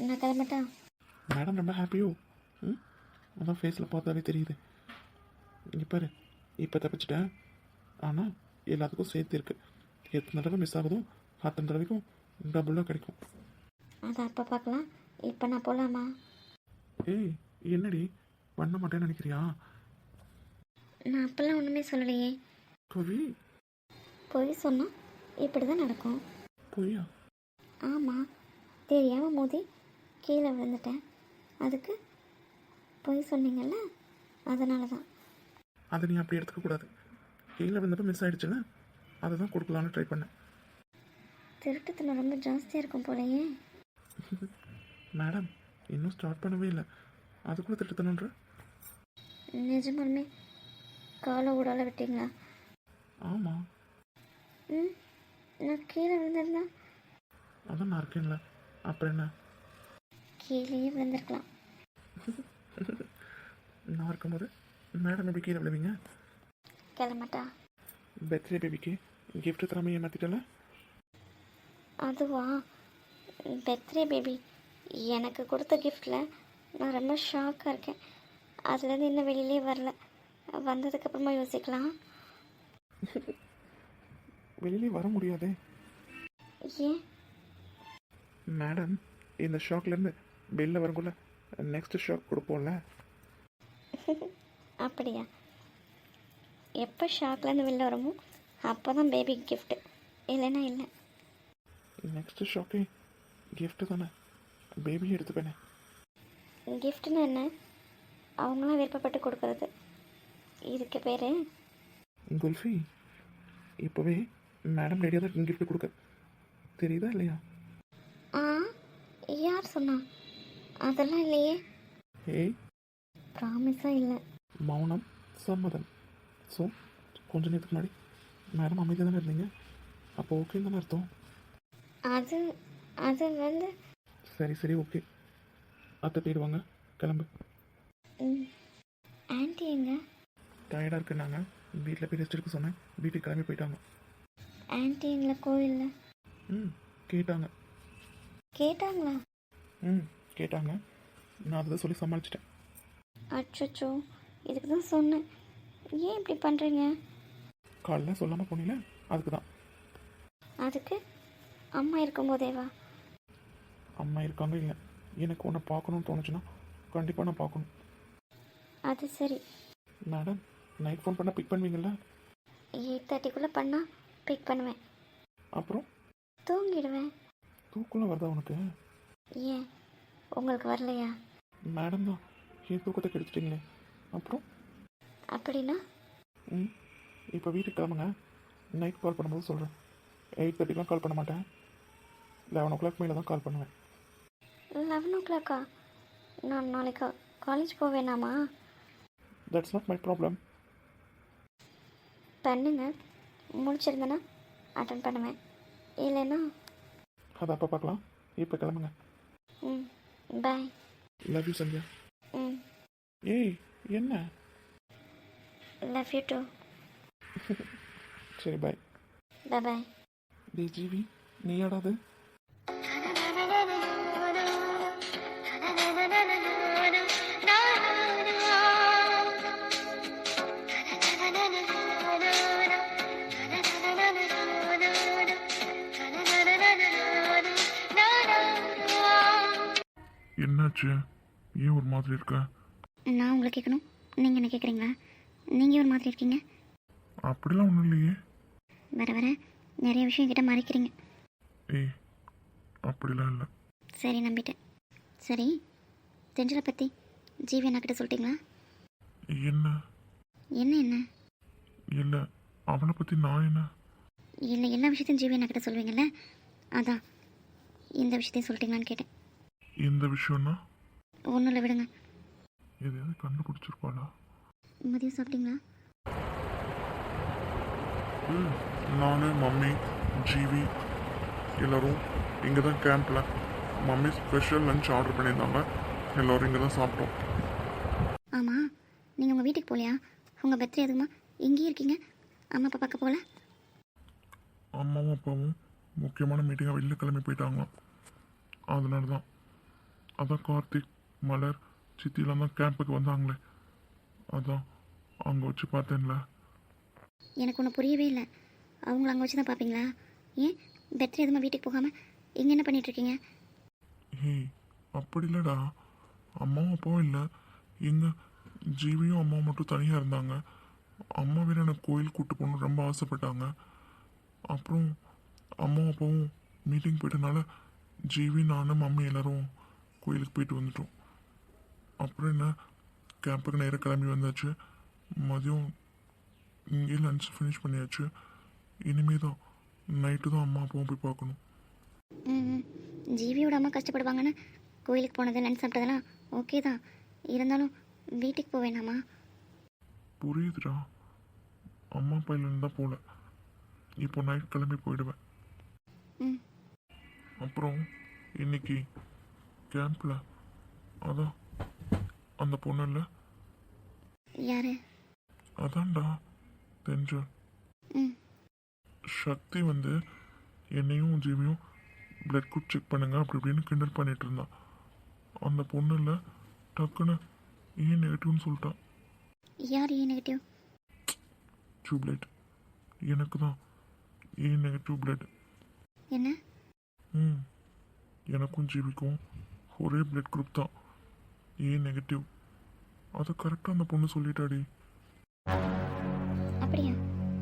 நான் கிளம்பட்டா? மேடம் ரொம்ப ஹாப்பியோ? ம் அதான் ஃபேஸில் பார்த்தாவே தெரியுது. இங்கே பாரு, இப்போ தப்பிச்சிட்டேன். ஆனால் எல்லாத்துக்கும் சேர்த்து இருக்கு. எத்தனை தடவை மிஸ் ஆகுதோ அத்தனை தடவைக்கும் டபுளாக கிடைக்கும். அதை அப்போ பார்க்கலாம். இப்போ நான் போகலாமா? ஏய் என்னடி பண்ண மாட்டேன்னு நினைக்கிறியா? நான் அப்போல்லாம் ஒன்றுமே சொல்லலையே. கவி பொய் சொன்னால் இப்படி தான் நடக்கும். பொய்யா? ஆமாம், தெரியாமல் மோதி கீழே விழுந்துட்டேன். அதுக்கு பொய் சொன்னீங்கல்ல, அதனால தான். அதை நீ அப்படி எடுத்துக்கக்கூடாது. கீழே வந்தப்போ மிஸ் ஆகிடுச்சுன்னு அதை தான் கொடுக்கலான்னு ட்ரை பண்ணேன். திருட்டுத்தனம் ரொம்ப ஜாஸ்தியாக இருக்கும் போலயே. மேடம் இன்னும் ஸ்டார்ட் பண்ணவே இல்லை, அதுக்குள்ளே திட்டத்தணுன்ற? நிஜமாலுமே காலை ஊடால விட்டீங்களா? ஆமாம். ம் நான் கீழே விழுந்திருந்தா? அதான் நான் இருக்கேன்ல, அப்புறம் என்ன? கீழேயே விழுந்திருக்கலாம். நான் இருக்கும்போது மேடம் எப்படி கீழே விழுவீங்க? கிளம்பட்டா? பர்த்டே பேபிக்கு கிஃப்ட் தராமல் ஏமாற்றிட்டல. அதுவா? பர்த்டே பேபி எனக்கு கொடுத்த கிஃப்டில் நான் ரொம்ப ஷாக்காக இருக்கேன். அதுலேருந்து இன்னும் வெளியிலே வரல. வந்ததுக்கப்புறமா யோசிக்கலாம். வெளியே வர முடியாதே ஏன்? மேடம். இந்த ஷாக்லேருந்து வெளில வரக்குள்ள நெக்ஸ்ட் ஷாக் கொடுப்போம்ல. அப்படியா? எப்போ ஷாக்லேருந்து வெளில வரமோ அப்போ தான் பேபி கிஃப்ட்டு, இல்லைன்னா இல்லை. நெக்ஸ்ட் ஷாக்கே கிஃப்ட்டு தானே, பேபி எடுத்துப்பேனே. கிஃப்ட்னா என்ன? அவங்களாம் விருப்பப்பட்டு கொடுக்கறது. இதுக்கு பேர் குல்ஃபி. இப்போவே மேடம் ரெடியாக தான் கிஃப்ட் கொடுக்க, தெரியுதா இல்லையா? ஆ, யார் சொன்னா? அதெல்லாம் இல்லையே. ஏய், ப்ராமிஸாக இல்லை. மௌனம் சம்மதம். ஸோ கொஞ்ச நேரத்துக்கு முன்னாடி மேடம் அமைதியாக தானே இருந்தீங்க, அப்போ ஓகேன்னு தானே அர்த்தம். அது அது வந்து சரி சரி ஓகே, அத்தை போயிடுவாங்க, கிளம்பு. ஆன்ட்டி எங்க? டயர்டாக இருக்குன்னாங்க, வீட்டில் போய் ரெஸ்ட் எடுக்க சொன்னேன், வீட்டுக்கு கிளம்பி போயிட்டாங்க. ஆன்ட்டி எங்களை கோயிலில் ம் கேட்டாங்க. கேட்டாங்களா? ம் கேட்டாங்க, நான் அதை சொல்லி சமாளிச்சிட்டேன். அச்சோ, இதுக்கு தான் சொன்னேன். ஏன் இப்படி பண்ணுறீங்க? காலைல சொல்லாமல் போனீங்களே அதுக்கு தான். அதுக்கு அம்மா இருக்கும்போதேவா? அம்மா இருக்காங்க இல்லை, எனக்கு உன்னை பார்க்கணுன்னு தோணுச்சுன்னா கண்டிப்பாக நான் பார்க்கணும். அது சரி. மேடம் நைட் ஃபோன் பண்ணால் பிக் பண்ணுவீங்களா? 8:30க்குள்ளே பண்ணால் பிக் பண்ணுவேன். அப்புறம் தூங்கிடுவேன். தூக்கம்லாம் வருதா உனக்கு? ஏன், உங்களுக்கு வரலையா? மேடம் தான் என் தூக்கத்தை கெடுத்துட்டீங்களே. அப்புறம் அப்படின்னா ம் இப்போ வீட்டுக்கு கிளம்புங்க, நைட் கால் பண்ணும்போது சொல்கிறேன். 8:30லாம் கால் பண்ண மாட்டேன், 11 o'clock மேலே தான் கால் பண்ணுவேன். 11 o'clock? நான் நாளைக்கு காலேஜ் போவேனாமா? That's not my problem. பண்ணுங்க, முடிச்சிருந்தேன்னா அட்டன் பண்ணுவேன், இல்லைன்னா அதை அப்போ பார்க்கலாம், இப்போ கிளம்புங்க. ம் பாய். Love you Sandhya. ம் ஏய் என்ன? Love you too. சரி பாய். பாய். டே ஜீவி, நீ ஆடாது. என்னாச்சு? ஏன் ஒரு மாதிரி இருக்க? நான் உங்களை கேட்கணும், நீங்கள் என்ன கேட்குறீங்களா? நீங்கள் ஒரு மாதிரி இருக்கீங்க. அப்படிலாம் ஒன்றும் இல்லையே. வர வர நிறைய விஷயம் கிட்ட மறைக்கிறீங்க. ஏய், அப்படிலாம் இல்லை. சரி, நம்பிட்டேன். சரி, தெஞ்சலை பற்றி ஜீவி அண்ணாக்கிட்ட சொல்லிட்டீங்களா? என்ன? என்ன என்ன? இல்லை, அவளை பற்றி நான் என்ன? இல்லை, எல்லா விஷயத்தையும் ஜீவி அண்ணாக்கிட்ட சொல்லுவீங்கல்ல, அதான் இந்த விஷயத்தையும் சொல்லிட்டீங்களான்னு கேட்டேன். எந்த விஷயம்னா? ஒன்றும் இல்லை, விடுங்க. எதையாவது கண்டுபிடிச்சிருப்பாளா? மதியம் சாப்பிட்டீங்களா? நான், மம்மி, ஜிவி எல்லோரும் இங்கே தான் கேம்பில். மம்மி ஸ்பெஷல் லஞ்ச் ஆர்டர் பண்ணியிருந்தாங்க, எல்லோரும் இங்கே தான் சாப்பிட்டோம். ஆமாம், நீங்கள் உங்கள் வீட்டுக்கு போகலையா? உங்கள் பர்த்டே எதுக்குமா இங்கேயே இருக்கீங்க? அம்மா அப்பா பார்க்க போகல? அம்மாவும் அப்பாவும் முக்கியமான மீட்டிங்காக வெளில கிளம்பி போயிட்டாங்களாம், அதனால தான். அதான் கார்த்திக், மலர், சித்திலாம் தான் கேம்புக்கு வந்தாங்களே, அதான் அங்கே வச்சு பார்த்தேன்ல. எனக்கு ஒன்று புரியவே இல்லை. அவங்கள அங்கே வச்சு தான் பார்ப்பீங்களா? ஏன் பர்த்டே எதுவுமா வீட்டுக்கு போகாமல் இங்கே என்ன பண்ணிகிட்ருக்கீங்க? ஏய், அப்படி இல்லைடா, அம்மாவும் அப்பாவும் இல்லை, எங்கள் ஜீவியும் அம்மாவும் மட்டும் தனியாக இருந்தாங்க. அம்மா வேறு எனக்கு கோயில் கூப்பிட்டு போகணுன்னு ரொம்ப ஆசைப்பட்டாங்க. அப்புறம் அம்மாவும் அப்பாவும் மீட்டிங் போயிட்டனால ஜீவி, நான், மம்மி எல்லோரும் கோயிலுக்கு போயிட்டு வந்துட்டோம். அப்புறம் என்ன, கேம்புக்கு நேராக கிளம்பி வந்தாச்சு. மதியம் இங்கே லன்ச் ஃபினிஷ் பண்ணியாச்சு. இனிமே தான் நைட்டு தான் அம்மா அப்பாவும் போய் பார்க்கணும். ம், ஜீவியோட அம்மா கஷ்டப்படுவாங்கன்னு கோயிலுக்கு போனது, லன்ச் சாப்பிட்டதெல்லாம் ஓகே தான். இருந்தாலும் வீட்டுக்கு போக வேணாமா? புரியுதுடா, அம்மா அப்பா இல்லைன்னு தான் போகல, இப்போ நைட் கிளம்பி போயிடுவேன். ம், அப்புறம் இன்னைக்கு கேம்பில் அதான் அந்த பொண்ணு இல்லை, யாரு? அதான்டா தெரிஞ்ச ம், சக்தி வந்து என்னையும் ஜீவியும் பிளட் குரூப் செக் பண்ணுங்க அப்படி இப்படின்னு கிண்டல் பண்ணிட்டு இருந்தான். அந்த பொண்ணு இல்லை, டக்குன்னு ஏன் நெகட்டிவ்னு சொல்லிட்டான். யார் ஏ நெகட்டிவ்? டியூப்லைட் எனக்கு தான் ஏ நெகட்டிவ் பிளட். என்ன? ம் எனக்கும் ஜீவிக்கும் ஒரே பிளட் குரூப் தான், ஏ நெகட்டிவ். அதை கரெக்டாக அந்த பொண்ணு சொல்லிட்டாடி. அப்படியா?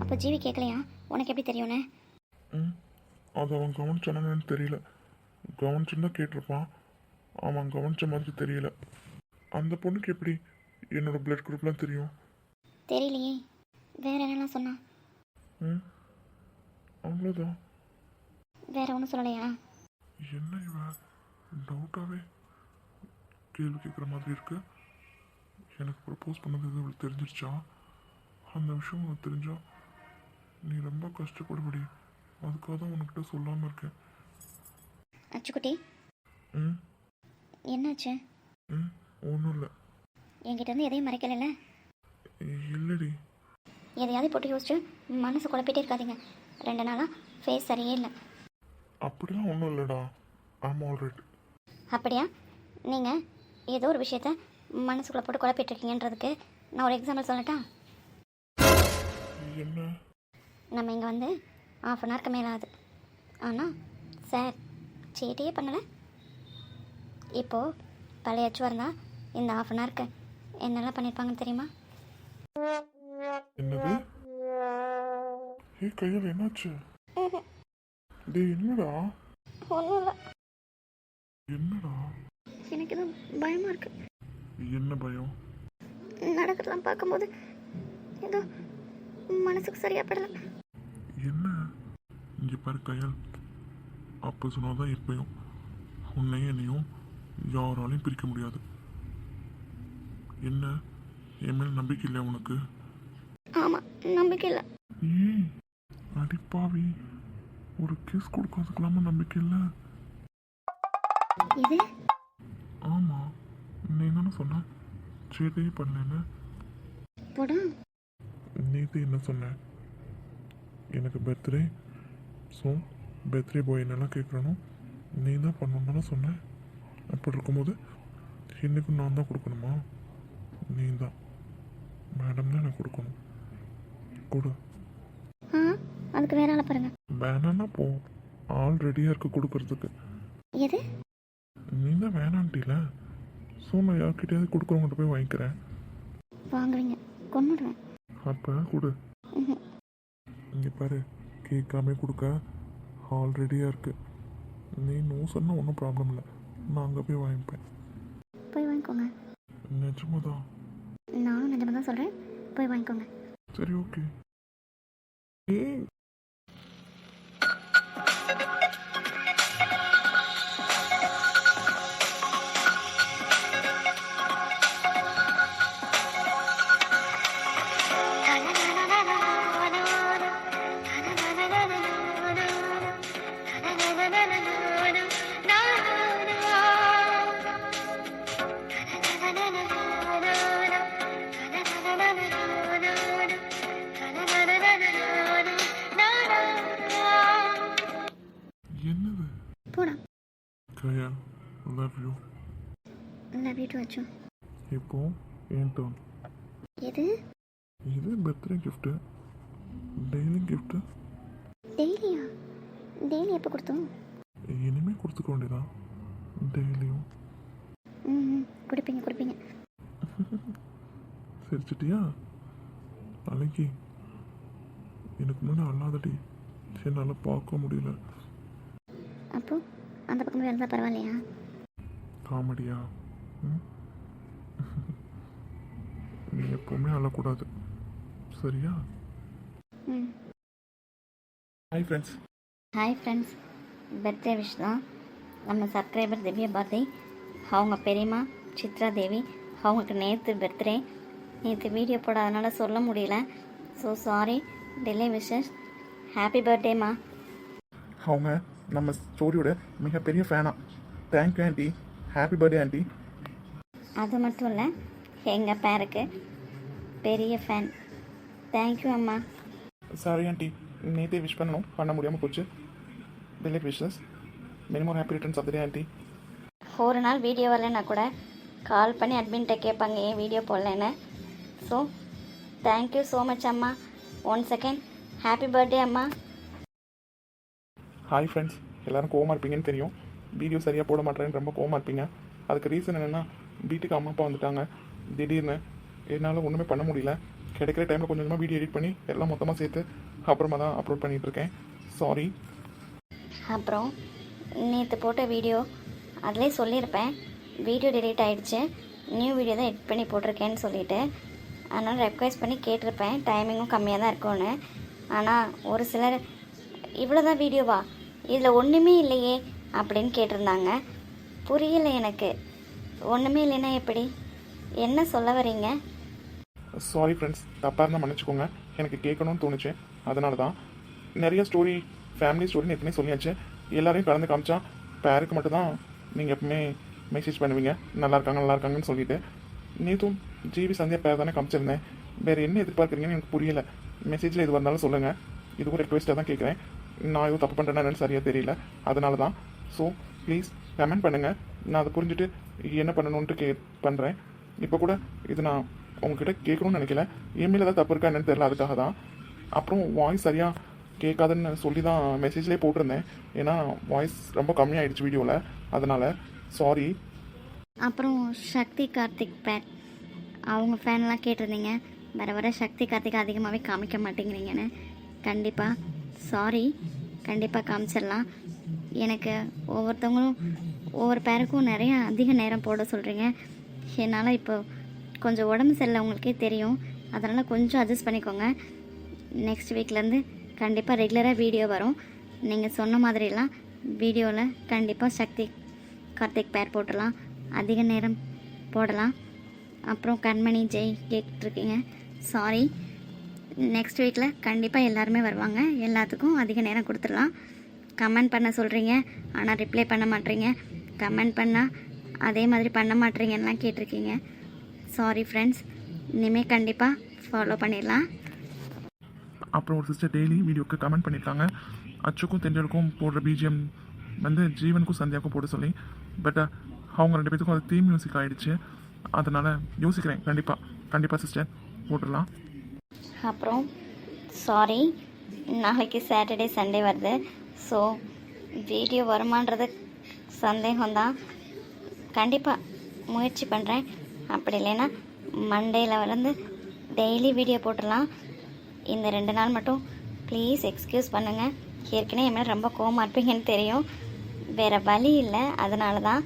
அப்போ ஜீவி கேட்கலையா? உனக்கு எப்படி தெரியும்ண்ணே? ம் அது அவன் கவனிச்சானு தெரியல. கவனிச்சுன்னு கேட்டிருப்பான், அவன் கவனிச்ச மாதிரி தெரியல. அந்த பொண்ணுக்கு எப்படி என்னோட பிளட் குரூப்லாம் தெரியும்? தெரியலையே. வேற என்னெல்லாம் சொன்னா? ம் அவ்வளோதான். வேற ஒன்றும் சொல்லலையா? என்ன இவன் டவுட்டாகவே கேள்வி கேட்குற மாதிரி இருக்கு. எனக்கு ப்ரப்போஸ் பண்ணது இது இவளுக்கு தெரிஞ்சிருச்சா? அந்த விஷயம் உனக்கு தெரிஞ்சா நீ ரொம்ப கஷ்டப்படுபடி. அதுக்காக தான் உனக்கிட்ட சொல்லாமல் இருக்கேன். அச்சுக்குட்டி, ம் என்னாச்சு? ம் ஒன்றும் இல்லை. என்கிட்ட இருந்து எதையும் மறைக்கலைல்ல? இல்லடி. எதையாவது போட்டு யோசிச்சு மனசு குழப்பிட்டே இருக்காதீங்க. 2 நாளாக ஃபேஸ் சரியே இல்லை. அப்படிலாம் ஒன்றும் இல்லைடா. I'm alright. அப்படியா? நீங்கள் ஏதோ ஒரு விஷயத்த மனசுக்குள்ளே போட்டு குழப்பிட்டுருக்கீங்கன்றதுக்கு நான் ஒரு எக்ஸாம்பிள் சொல்லட்டா? என்ன? நம்ம இங்கே வந்து 1/2 ஹவருக்கு மேலே ஆகுது. ஆனால் சார் சீட்டையே பண்ணலை. இப்போது பழைய அச்சுவாக இருந்தால் இந்த 1/2 ஹவருக்கு என்னெல்லாம் பண்ணியிருப்பாங்கன்னு தெரியுமா? என்னது? ஏ கையில் என்னாச்சு? டேய் என்னடா? ஒன்றும் இல்லை. என்னடா? எனக்கு எதுவும் பயமாக இருக்குது. என்ன பயம்? நடக்கிறதெல்லாம் பார்க்கும்போது ஏதோ மனசுக்கு சரியாக படலை. என்ன? இங்கே பாரு கையால், அப்போ சொன்னாதான் எப்பயும் உன்னையும் என்னையும் யாராலையும் பிரிக்க முடியாது. என்ன என் மேல் நம்பிக்கை இல்லை உனக்கு? ஆமாம், நம்பிக்கை இல்லை. ஏய் அடிப்பாவி, ஒரு கேஸ் கொடுக்காதுக்கலாமா நம்பிக்கை இல்லை? இது ஆமாம், நீ தானே சொன்ன சேட்டையே பண்ணலன்னு. போடா. நேற்று என்ன சொன்ன? எனக்கு பர்த்டே, ஸோ பர்த்டே பாய் என்னெல்லாம் கேட்குறானோ நீ தான் பண்ணணுன்னு சொன்னேன். அப்படி இருக்கும்போது இன்னைக்கும் நான் தான் கொடுக்கணுமா? நீ தான் மேடம் தான் எனக்கு கொடுக்கணும். கொடு. ஆ, அதுக்கு வேற ஆளை பாருங்க. வேணான்னா போ, ஆள் ரெடியாக இருக்க கொடுக்கறதுக்கு. எது? நீ தான் வேணான்ட்டில, ஸோ நான் யார்கிட்டயாவது கொடுக்குறவங்ககிட்ட போய் வாங்கிக்கிறேன். வாங்குவீங்க, கொண்டுடுவேன். அப்போ கொடு. இங்கே பாரு, கேட்காம கொடுக்க ஆல் ரெடியாக இருக்கு. நீ நோ சொன்னால் ஒன்றும் ப்ராப்ளம் இல்லை, நான் அங்கே போய் வாங்கிப்பேன். போய் வாங்கிக்கோங்க. நிஜமாக தான். நானும் நிஜமாக தான் சொல்கிறேன், போய் வாங்கிக்கோங்க. சரி ஓகே. ஏய் என்னது? போடா. கயா, love you. Love you too Achu. இப்போ என் டர்ன். எது? இது பர்த்டே கிஃப்ட்டு, டெய்லி கிஃப்ட்டு. டெய்லியா? டெய்லி எப்போ கொடுத்தோம்? இனிமேல் கொடுத்துக்க வேண்டியதா டெய்லியும்? ம், கொடுப்பீங்க கொடுப்பீங்க. சிரிச்சிட்டியா? அழகி, எனக்கு முன்னாடி அல்லாதடி, என்னால் பார்க்க முடியல. அப்போது அந்த பக்கம் போய் இருந்தால் பரவாயில்லையா? காமெடியா? ம்? நீ எப்பவுமே அழக்கூடாது, சரியா? ம். Hi friends. Hi friends, birthday wish தான். நம்ம சப்ஸ்கிரைபர் திவ்யா பர்த்டே, அவங்க பெரியம்மா சித்ரா தேவி, அவங்களுக்கு நேற்று பர்த்டே. நேற்று வீடியோ போடாதனால சொல்ல முடியல, so sorry. Delay wishes. Happy பர்த்டேம்மா. அவங்க நம்ம ஸ்டோரியோட மிகப்பெரிய ஃபேனா. Thank you aunty. Happy birthday aunty. அது மட்டும் இல்லை, எங்கள் பேருக்கு பெரிய ஃபேன். தேங்க்யூ அம்மா. சாரி ஆண்டி, நேற்றே விஷ் பண்ணணும், பண்ண முடியாமல் போச்சு. Delay wishes. Minimum happy returns of the day aunty. ஒரு நாள் வீடியோ வரலன்னா கூட கால் பண்ணி அட்மின்கிட்ட கேட்பாங்க ஏன் வீடியோ போடலன்னு. ஸோ தேங்க்யூ ஸோ மச் அம்மா. One second. ஹாப்பி பர்த்டே அம்மா. ஹாய் ஃப்ரெண்ட்ஸ், எல்லோரும் கோவமாக இருப்பீங்கன்னு தெரியும். வீடியோ சரியாக போட மாட்டேறேன்னு ரொம்ப கோவமாக இருப்பீங்க. அதுக்கு ரீசன் என்னென்னா, வீட்டுக்கு அம்மா அப்பா வந்துட்டாங்க திடீர்னு. என்னால் ஒன்றுமே பண்ண முடியல. கிடைக்கிற டைமில் கொஞ்சம் கொஞ்சமாக வீடியோ எடிட் பண்ணி எல்லாம் மொத்தமாக சேர்த்து அப்புறமா தான் அப்லோட் பண்ணிகிட்ருக்கேன். சாரி. அப்புறம் நேற்று போட்ட வீடியோ அதிலே சொல்லியிருப்பேன், வீடியோ டெலீட் ஆகிடுச்சு, நியூ வீடியோ தான் எடிட் பண்ணி போட்டிருக்கேன்னு சொல்லிவிட்டு. அதனால் ரெக்வெஸ்ட் பண்ணி கேட்டிருப்பேன், டைமிங்கும் கம்மியாக தான் இருக்கும்னு. ஆனால் ஒரு சிலர் இவ்வளோ தான் வீடியோவா, இதில் ஒன்றுமே இல்லையே அப்படின்னு கேட்டிருந்தாங்க. புரியலை எனக்கு. ஒன்றுமே இல்லைன்னா எப்படி, என்ன சொல்ல வரீங்க? சாரி ஃப்ரெண்ட்ஸ், தப்பாக இருந்தால் மன்னிச்சிக்கோங்க. எனக்கு கேட்கணும்னு தோணுச்சு, அதனால தான். நிறைய ஸ்டோரி, ஃபேமிலி ஸ்டோரின்னு எத்தனை சொல்லியாச்சு. எல்லாரையும் கலந்து காமிச்சா பேருக்கு மட்டும்தான் நீங்கள் எப்பவுமே மெசேஜ் பண்ணுவீங்க, நல்லா இருக்காங்கன்னு சொல்லிட்டு. நேற்றும் ஜிவி சந்தியா பேர் தானே காமிச்சிருந்தேன். வேறு என்ன எதிர்பார்க்குறீங்கன்னு எனக்கு புரியலை. மெசேஜில் எது வந்தாலும் சொல்லுங்கள். இதுவும் ரெக்வெஸ்ட்டாக தான் கேட்குறேன். நான் எதுவும் தப்பு பண்ணுறேன்னு சரியாக தெரியல, அதனால தான். ஸோ ப்ளீஸ் கமெண்ட் பண்ணுங்கள். நான் அதை புரிஞ்சுட்டு என்ன பண்ணணுன்ட்டு பண்ணுறேன். இப்போ கூட இது நான் உங்ககிட்ட கேட்கணும்னு நினைக்கல, இமெயில் ஏதாவது தப்பு இருக்கா என்னன்னு தெரியல, அதுக்காக தான். அப்புறம் வாய்ஸ் சரியாக கேட்காதுன்னு சொல்லி தான் மெசேஜ்லேயே போட்டிருந்தேன். ஏன்னா வாய்ஸ் ரொம்ப கம்மியாகிடுச்சு வீடியோவில், அதனால் சாரி. அப்புறம் சக்தி கார்த்திக் பேட் அவங்க ஃபேன்லாம் கேட்டிருந்தீங்க, வர வர சக்தி கார்த்திக் அதிகமாகவே காமிக்க மாட்டேங்கிறீங்கன்னு. கண்டிப்பாக சாரி, கண்டிப்பாக காமிச்சிடலாம். எனக்கு ஒவ்வொருத்தவங்களும் ஒவ்வொரு பேருக்கும் நிறைய அதிக நேரம் போட சொல்கிறீங்க. என்னால் இப்போ கொஞ்சம் உடம்பு சரியில்லை, உங்களுக்கே தெரியும். அதனால் கொஞ்சம் அட்ஜஸ்ட் பண்ணிக்கோங்க. நெக்ஸ்ட் வீக்லேருந்து கண்டிப்பாக ரெகுலராக வீடியோ வரும். நீங்கள் சொன்ன மாதிரிலாம் வீடியோவில் கண்டிப்பாக சக்தி கார்த்திக் பேர் போட்டுடலாம், அதிக நேரம் போடலாம். அப்புறம் கண்மணி ஜெய் கேட்டிருக்கீங்க, சாரி. நெக்ஸ்ட் வீக்கில் கண்டிப்பாக எல்லாருமே வருவாங்க, எல்லாத்துக்கும் அதிக நேரம் கொடுத்துடலாம். கமெண்ட் பண்ண சொல்கிறீங்க, ஆனால் ரிப்ளை பண்ண மாட்டேறீங்க. கமெண்ட் பண்ணால் அதே மாதிரி பண்ண மாட்டேறீங்கலாம் கேட்டிருக்கீங்க. சாரி ஃப்ரெண்ட்ஸ், இனிமேல் கண்டிப்பாக ஃபாலோ பண்ணிடலாம். அப்புறம் ஒரு சிஸ்டர் டெய்லி வீடியோக்கு கமெண்ட் பண்ணியிருக்காங்க, அச்சுக்கும் தென்றலுக்கும் போடுற பிஜிஎம் வந்து ஜீவனுக்கும் சந்தியாவுக்கும் போட சொல்லி. பட் அவங்க 2 பேத்துக்கும் அது தீம் மியூசிக் ஆகிடுச்சு. அதனால் யோசிக்கிறேன், கண்டிப்பாக சிஸ்டர் போட்டுடலாம். அப்புறம் சாரி, நாளைக்கு சாட்டர்டே சண்டே வருது. ஸோ வீடியோ வருமானது சந்தேகம்தான். கண்டிப்பாக முயற்சி பண்ணுறேன். அப்படி இல்லைன்னா மண்டேயில் வந்து டெய்லி வீடியோ போட்டுடலாம். இந்த 2 நாள் மட்டும் ப்ளீஸ் எக்ஸ்கியூஸ் பண்ணுங்கள். ஏற்கனவே என் மேலே ரொம்ப கோவமாக இருப்பீங்கன்னு தெரியும், வேறு வழி இல்லை, அதனால தான்.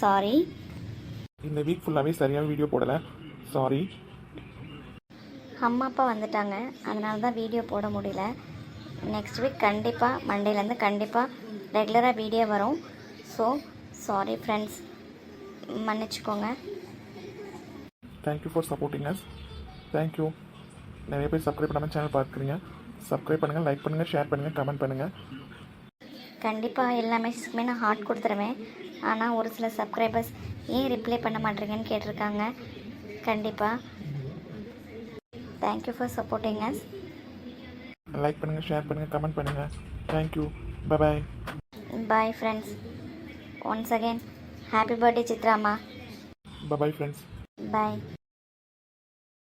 சாரி. இந்த வீக் ஃபுல்லாகவே சரியாக வீடியோ போடலை, சாரி. அம்மா அப்பா வந்துட்டாங்க, அதனால தான் வீடியோ போட முடியல. நெக்ஸ்ட் வீக் கண்டிப்பாக மண்டேலேருந்து கண்டிப்பாக ரெகுலராக வீடியோ வரும். ஸோ சாரி ஃப்ரெண்ட்ஸ், மன்னிச்சுக்கோங்க. Thank you for supporting as. Thank you. நிறைய பேர் சப்ஸ்கிரைப் பண்ணாமல் சேனல் பார்க்குறீங்க. சப்ஸ்கிரைப் பண்ணுங்கள், லைக் பண்ணுங்கள், ஷேர் பண்ணுங்கள், கமெண்ட் பண்ணுங்கள். கண்டிப்பாக எல்லா மெசேஜ்க்குமே நான் ஹார்ட் கொடுத்துருவேன். ஆனால் ஒரு சில சப்ஸ்கிரைபர்ஸ் ஏன் ரிப்ளை பண்ண மாட்டேறீங்கன்னு கேட்டிருக்காங்க. கண்டிப்பாக thank you for supporting us. Like பண்ணுங்கள், ஷேர் பண்ணுங்கள், கமெண்ட் பண்ணுங்கள். Thank you. Bye. Bye friends. Once again happy birthday சித்ராமா. Bye friends. பாய்.